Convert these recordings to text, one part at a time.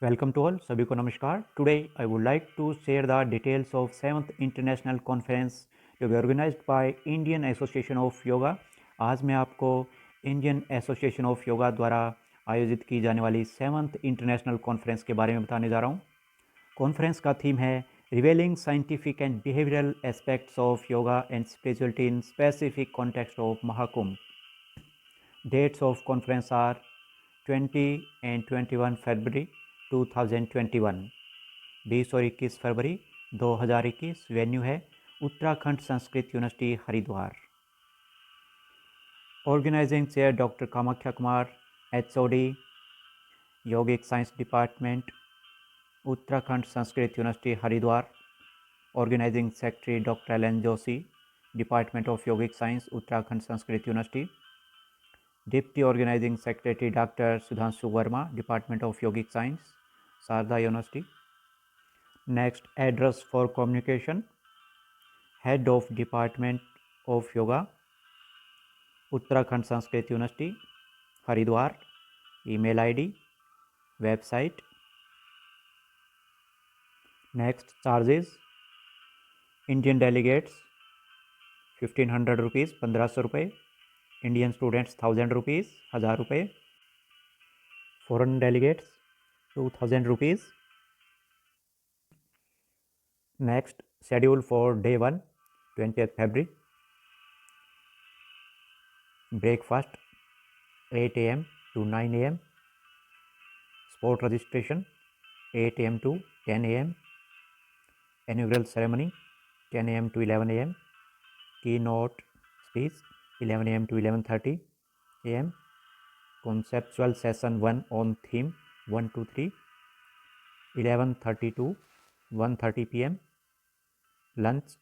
Welcome to all, सभी को नमस्कार। Today I would like to share the details of 7th international conference जो be organised by Indian association of yoga. आज मैं आपको इंडियन एसोसिएशन ऑफ योगा द्वारा आयोजित की जाने वाली 7th इंटरनेशनल कॉन्फ्रेंस के बारे में बताने जा रहा हूँ। कॉन्फ्रेंस का थीम है revealing scientific and behavioural aspects of yoga and spirituality in specific context of Mahakumbh. Dates of conference are 20 and 21 फरवरी 2021। 20 और 21 फरवरी 2021। वेन्यू है Uttarakhand Sanskrit University Haridwar. Organising chair doctor Kamakhya Kumar, HOD yogic science department, Uttarakhand Sanskrit University Haridwar. Organising secretary doctor L Joshi, department of yogic science, Uttarakhand Sanskrit University. Deputy organising secretary doctor Sudhanshu Verma, department of yogic science, Sharda University. Next, address for communication, head of department of yoga, Uttarakhand Sanskrit University Haridwar. Email ID, website. Next, charges, Indian delegates 1500 rupees, 1500 रुपये। Indian students 1000 rupees, 1000 रुपये। Foreign delegates 2000 rupees. Next, schedule for day 1 20th February। Breakfast 8 AM to 9 AM। Spot registration 8 AM to 10 AM। inaugural ceremony 10 AM to 11 AM। keynote speech 11 AM to 11:30 AM। conceptual session 1 on theme 1 to 3 11:30 to 1:30 PM। lunch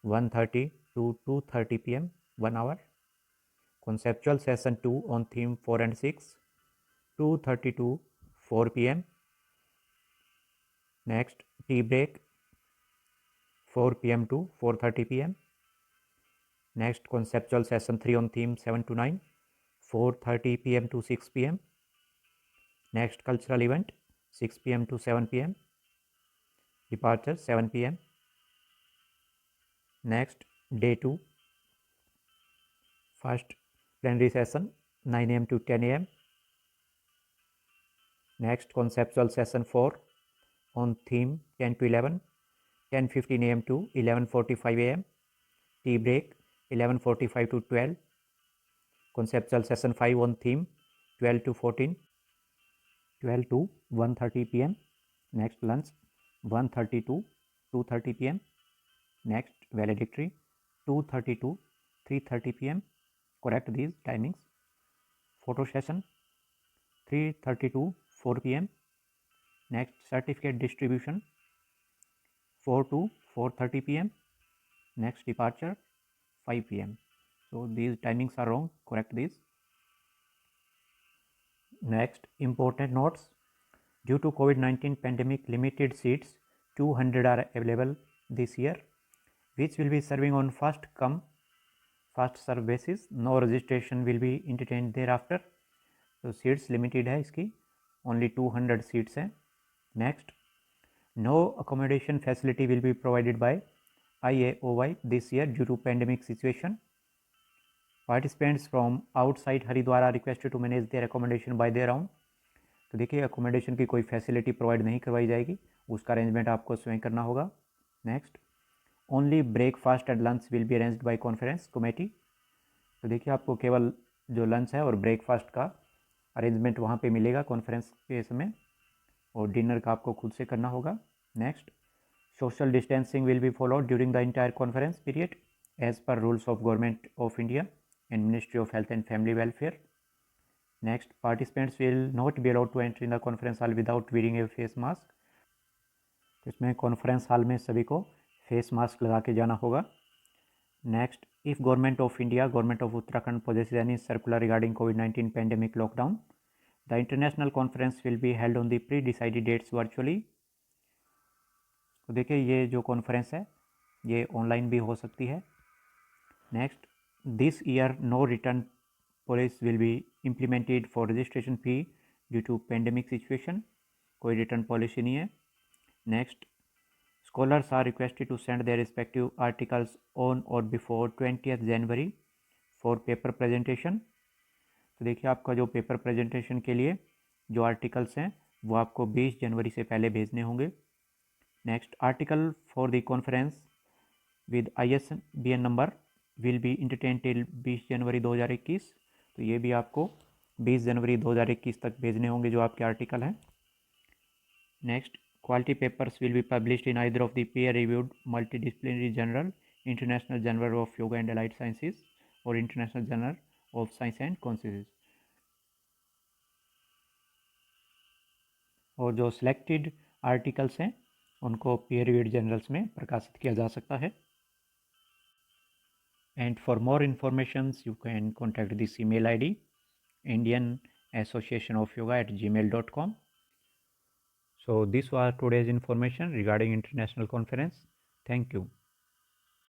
1:30 to 2:30 PM 1 hour। conceptual session 2 on theme 4 and 6 2:30 to 4 PM। next, tea break 4 PM to 4:30 PM। next, conceptual session 3 on theme 7 to 9 4:30 PM to 6 PM। next, cultural event 6 PM to 7 PM। departure 7 PM। next, day 2 first plenary session 9 AM to 10 AM। next, conceptual session 4 on theme 10 to 11 10:15 AM to 11:45 AM। tea break 11:45 to 12। conceptual session 5 on theme 12 to 14 12 to 1:30 PM। next, lunch 1:30 to 2:30 PM। next, valedictory 2:30 to 3:30 PM। correct these timings। photo session 3:30 to 4 PM। next, certificate distribution 4 to 4:30 PM। next, departure 5 PM। so these timings are wrong, correct these। next, important notes, due to COVID-19 pandemic, limited seats 200 are available this year, which will be serving on first come first serve basis। no registration will be entertained thereafter। तो seats limited है इसकी, only 200 seats हैं। Next, no accommodation facility will be provided by IAOY this year due to pandemic situation. Participants from outside Haridwar are requested to manage their accommodation by their own. तो देखिए, accommodation की कोई facility provide नहीं करवाई जाएगी, उसका arrangement आपको स्वयं करना होगा। Next, only breakfast and lunch will be arranged bye conference committee. तो देखिए, आपको केवल जो लंच है और ब्रेकफास्ट का अरेंजमेंट वहाँ पे मिलेगा कॉन्फ्रेंस के समय, और डिनर का आपको खुद से करना होगा। Next, social distancing will be followed during the entire conference period as per rules of government of India and ministry of health and family welfare. Next, participants will not be allowed to enter in the conference hall without wearing a face mask. तो इसमें conference hall में सभी को face mask लगा के जाना होगा। Next, if government of India, government of Uttarakhand possesses any circular regarding COVID-19 pandemic lockdown, the international conference will be held on the pre-decided dates virtually। तो देखिए, ये जो कॉन्फ्रेंस है ये ऑनलाइन भी हो सकती है। Next, this year no return policy will be implemented for registration fee due to pandemic situation। कोई रिटर्न पॉलिसी नहीं है। Next, scholars are requested to send their respective articles on or before 20th January for paper presentation. तो देखिए आपका जो paper presentation के लिए जो आर्टिकल्स हैं वो आपको 20 जनवरी से पहले भेजने होंगे। Next, article for the conference with ISBN number will be entertain till 20 जनवरी 2021। तो ये भी आपको 20 जनवरी 2021 तक भेजने होंगे जो आपके आर्टिकल हैं। Next, quality papers will be published in either of the peer-reviewed multidisciplinary journal, International Journal of Yoga and Allied Sciences और International Journal of Science and Consciousness। और जो सिलेक्टेड आर्टिकल्स हैं उनको peer reviewed journals में प्रकाशित किया जा सकता है। And for more information you can contact this email ID indianassociationofyoga@gmail.com। So this was today's information regarding international conference. Thank you.